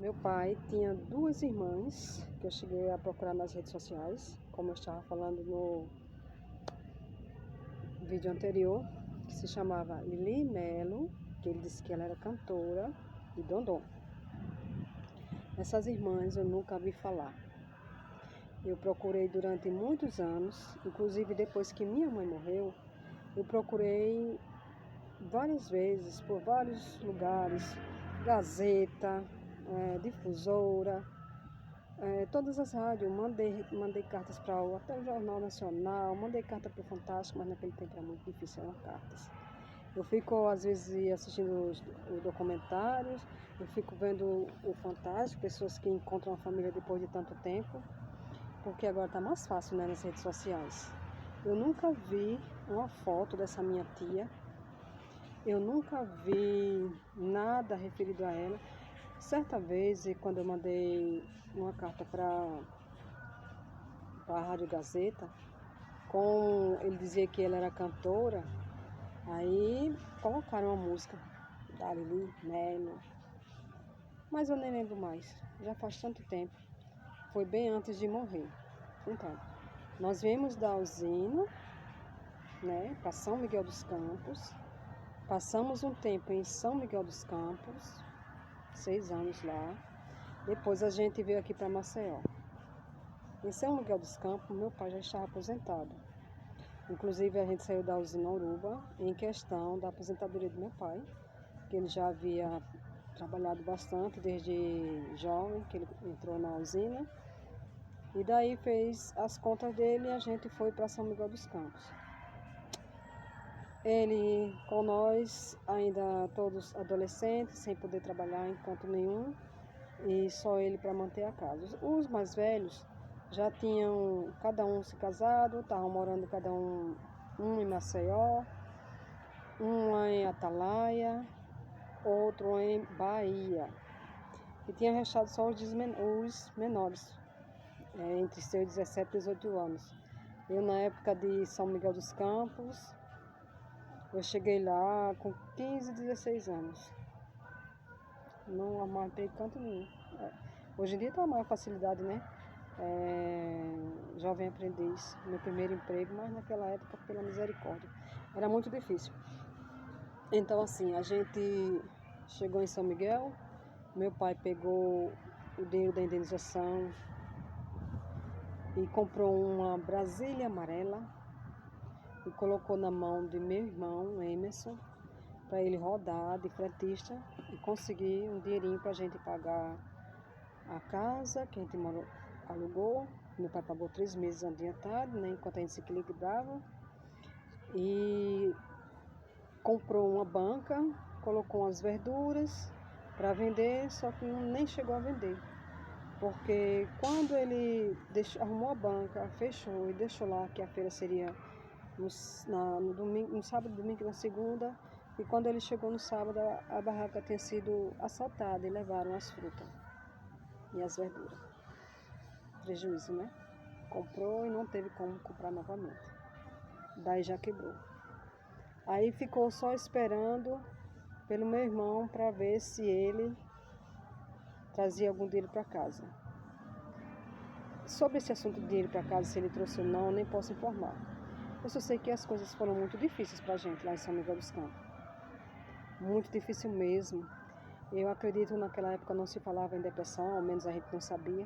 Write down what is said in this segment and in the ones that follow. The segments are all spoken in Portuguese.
Meu pai tinha duas irmãs que eu cheguei a procurar nas redes sociais, como eu estava falando no vídeo anterior, que se chamava Lili Melo, que ele disse que ela era cantora, e Dondon. Essas irmãs eu nunca vi falar. Eu procurei durante muitos anos, inclusive depois que minha mãe morreu, eu procurei várias vezes, por vários lugares, Gazeta, Difusora, todas as rádios, mandei cartas para até o Jornal Nacional, mandei carta para o Fantástico, mas naquele tempo era muito difícil, eram cartas. Eu fico, às vezes, assistindo os documentários, eu fico vendo o Fantástico, pessoas que encontram a família depois de tanto tempo, porque agora está mais fácil, né, nas redes sociais. Eu nunca vi uma foto dessa minha tia, eu nunca vi nada referido a ela. Certa vez, quando eu mandei uma carta para a Rádio Gazeta, ele dizia que ela era cantora, aí colocaram uma música da Lili Melo, mas eu nem lembro mais, já faz tanto tempo, foi bem antes de morrer. Então, nós viemos da usina, né, para São Miguel dos Campos, passamos um tempo em São Miguel dos Campos, 6 anos lá. Depois a gente veio aqui para Maceió. Em São Miguel dos Campos, meu pai já estava aposentado. Inclusive a gente saiu da usina Uruba em questão da aposentadoria do meu pai, que ele já havia trabalhado bastante desde jovem, que ele entrou na usina. E daí fez as contas dele e a gente foi para São Miguel dos Campos. Ele com nós, ainda todos adolescentes, sem poder trabalhar em canto nenhum, e só ele para manter a casa. Os mais velhos já tinham cada um se casado, estavam morando cada um em Maceió, um lá em Atalaia, outro em Bahia. E tinha restado só os menores, entre seus 17 e 18 anos. Eu, na época de São Miguel dos Campos, eu cheguei lá com 15, 16 anos. Não amarrei canto nenhum. Hoje em dia está uma maior facilidade, né? Jovem aprendiz, meu primeiro emprego, mas naquela época, pela misericórdia, era muito difícil. Então, assim, a gente chegou em São Miguel, meu pai pegou o dinheiro da indenização e comprou uma Brasília amarela e colocou na mão de meu irmão, Emerson, para ele rodar de fretista e conseguir um dinheirinho para a gente pagar a casa que a gente alugou. Meu pai pagou 3 meses adiantado, né, enquanto a gente se equilibrava. E comprou uma banca, colocou umas verduras para vender, só que nem chegou a vender. Porque quando ele arrumou a banca, fechou e deixou lá que a feira seria no domingo, no sábado, domingo e na segunda. E quando ele chegou no sábado, a barraca tinha sido assaltada e levaram as frutas e as verduras. Prejuízo, né? Comprou e não teve como comprar novamente. Daí já quebrou. Aí ficou só esperando pelo meu irmão para ver se ele trazia algum dinheiro para casa. Sobre esse assunto de dinheiro para casa, se ele trouxe ou não, eu nem posso informar. Eu só sei que as coisas foram muito difíceis para a gente lá em São Miguel dos Campos. Muito difícil mesmo. Eu acredito que naquela época não se falava em depressão, ao menos a gente não sabia.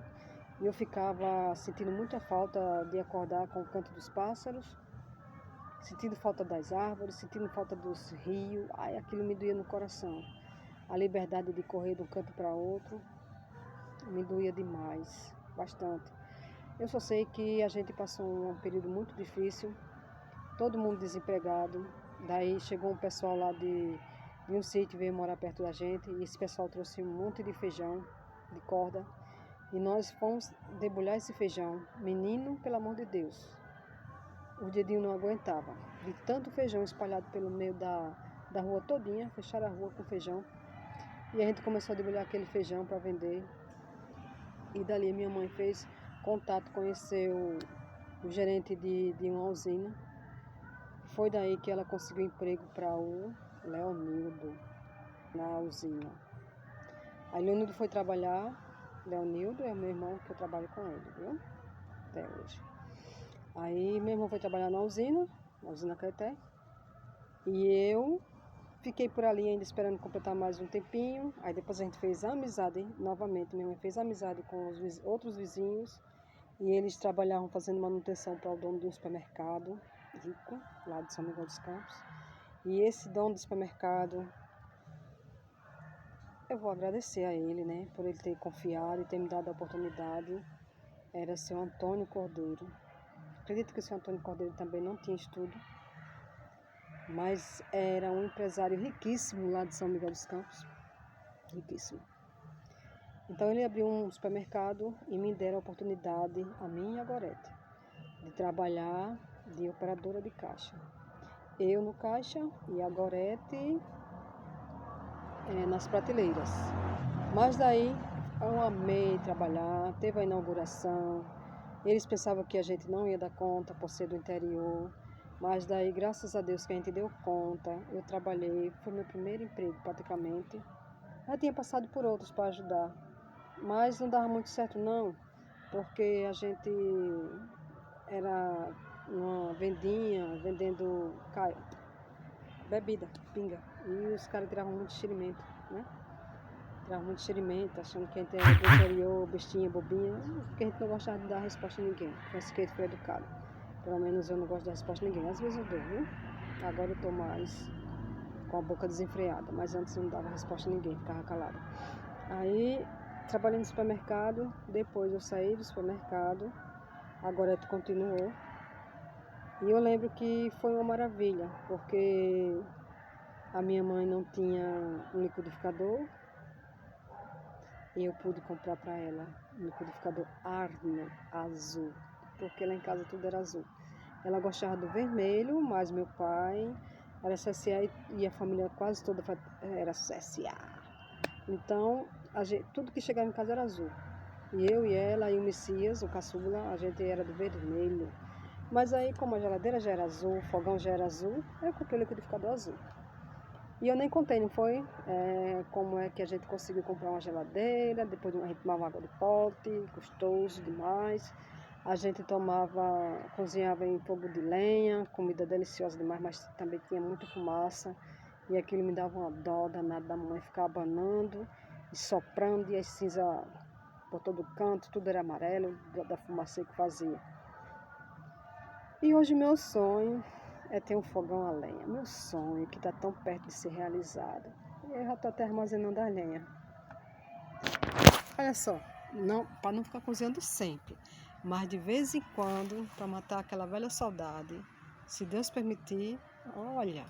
E eu ficava sentindo muita falta de acordar com o canto dos pássaros, sentindo falta das árvores, sentindo falta dos rios. Ai, aquilo me doía no coração. A liberdade de correr de um canto para outro me doía demais, bastante. Eu só sei que a gente passou um período muito difícil, todo mundo desempregado. Daí chegou um pessoal lá de um sítio, veio morar perto da gente, e esse pessoal trouxe um monte de feijão, de corda, e nós fomos debulhar esse feijão. Menino, pelo amor de Deus, o dedinho não aguentava, de tanto feijão espalhado pelo meio da rua todinha, fecharam a rua com feijão, e a gente começou a debulhar aquele feijão para vender. E dali minha mãe fez contato, conheceu o gerente de uma usina. Foi daí que ela conseguiu emprego para o Leonildo, na usina. Aí Leonildo foi trabalhar, Leonildo é meu irmão que eu trabalho com ele, viu? Até hoje. Aí meu irmão foi trabalhar na usina Caeté, e eu fiquei por ali ainda esperando completar mais um tempinho. Aí depois a gente fez amizade novamente, minha mãe fez amizade com os outros vizinhos, e eles trabalhavam fazendo manutenção para o dono de um supermercado rico, lá de São Miguel dos Campos. E esse dono do supermercado, eu vou agradecer a ele, né, por ele ter confiado e ter me dado a oportunidade. Era seu Antônio Cordeiro. Acredito que o seu Antônio Cordeiro também não tinha estudo, mas era um empresário riquíssimo lá de São Miguel dos Campos. Riquíssimo. Então ele abriu um supermercado e me deram a oportunidade, a mim e a Gorete, de trabalhar de operadora de caixa. Eu no caixa e a Gorete nas prateleiras. Mas daí eu amei trabalhar, teve a inauguração. Eles pensavam que a gente não ia dar conta por ser do interior, mas daí graças a Deus que a gente deu conta. Eu trabalhei, foi meu primeiro emprego praticamente. Já tinha passado por outros para ajudar, mas não dava muito certo não, porque a gente era uma vendinha, vendendo bebida, pinga, e os caras tiravam muito xerimento, né? Tiravam muito xerimento, achando que a gente era do interior, bestinha, bobinha, porque a gente não gostava de dar resposta a ninguém, parece que a gente foi educado. Pelo menos eu não gosto de dar resposta a ninguém, às vezes eu dou, viu? Agora eu tô mais com a boca desenfreada, mas antes eu não dava resposta a ninguém, ficava calada. Aí trabalhei no supermercado, depois eu saí do supermercado, agora continuou. E eu lembro que foi uma maravilha, porque a minha mãe não tinha um liquidificador e eu pude comprar para ela um liquidificador Arno azul, porque lá em casa tudo era azul. Ela gostava do vermelho, mas meu pai era CSA e a família quase toda era CSA. Então, tudo que chegava em casa era azul. E eu e ela e o Messias, o caçula, a gente era do vermelho. Mas aí, como a geladeira já era azul, o fogão já era azul, eu comprei o liquidificador azul. E eu nem contei, não foi? Como é que a gente conseguiu comprar uma geladeira, depois a gente tomava água de pote, custoso demais. A gente cozinhava em fogo de lenha, comida deliciosa demais, mas também tinha muita fumaça. E aquilo me dava uma dó danada da mãe ficar abanando e soprando, e as cinzas por todo canto, tudo era amarelo, da fumaça que fazia. E hoje meu sonho é ter um fogão a lenha. Meu sonho, que está tão perto de ser realizado. E eu já estou até armazenando a lenha. Olha só, para não ficar cozinhando sempre, mas de vez em quando, para matar aquela velha saudade, se Deus permitir, olha.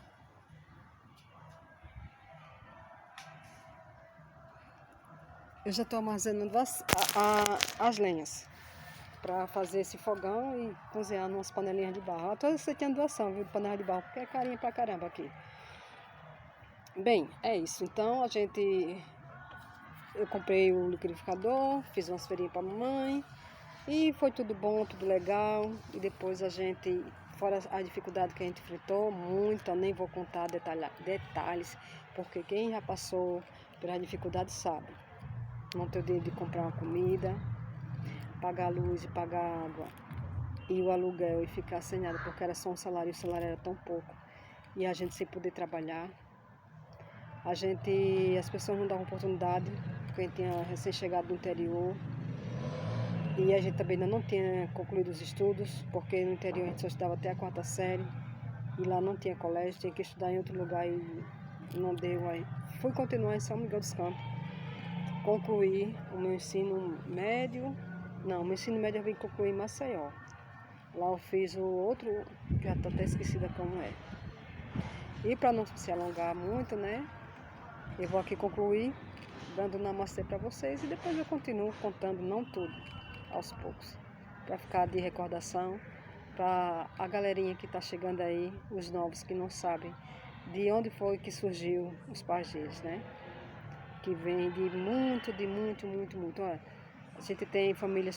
Eu já estou armazenando as lenhas para fazer esse fogão e cozinhar umas panelinhas de barro. Eu estou aceitando doação, viu, de panela de barro, porque é carinho pra caramba aqui. Bem, é isso. Então eu comprei o liquidificador, fiz umas feirinhas para a mamãe e foi tudo bom, tudo legal. E depois fora a dificuldade que a gente enfrentou, muita, nem vou contar detalhes, porque quem já passou pela dificuldade sabe. Não ter o dinheiro de comprar uma comida, pagar a luz e pagar a água e o aluguel e ficar sem nada, porque era só um salário e o salário era tão pouco. E a gente sem poder trabalhar. As pessoas não davam oportunidade, porque a gente tinha recém-chegado do interior. E a gente também ainda não tinha concluído os estudos, porque no interior a gente só estudava até a 4ª série. E lá não tinha colégio, tinha que estudar em outro lugar e não deu aí. Fui continuar em São Miguel dos Campos. Concluí o meu ensino médio. Não, meu ensino médio eu vim concluir em Maceió. Lá eu fiz o outro, que já estou até esquecida como é. E para não se alongar muito, né? Eu vou aqui concluir, dando namastê para vocês. E depois eu continuo contando, não tudo, aos poucos. Para ficar de recordação, para a galerinha que está chegando aí, os novos que não sabem de onde foi que surgiu os pajés, né? Que vem de muito. Olha, a gente tem famílias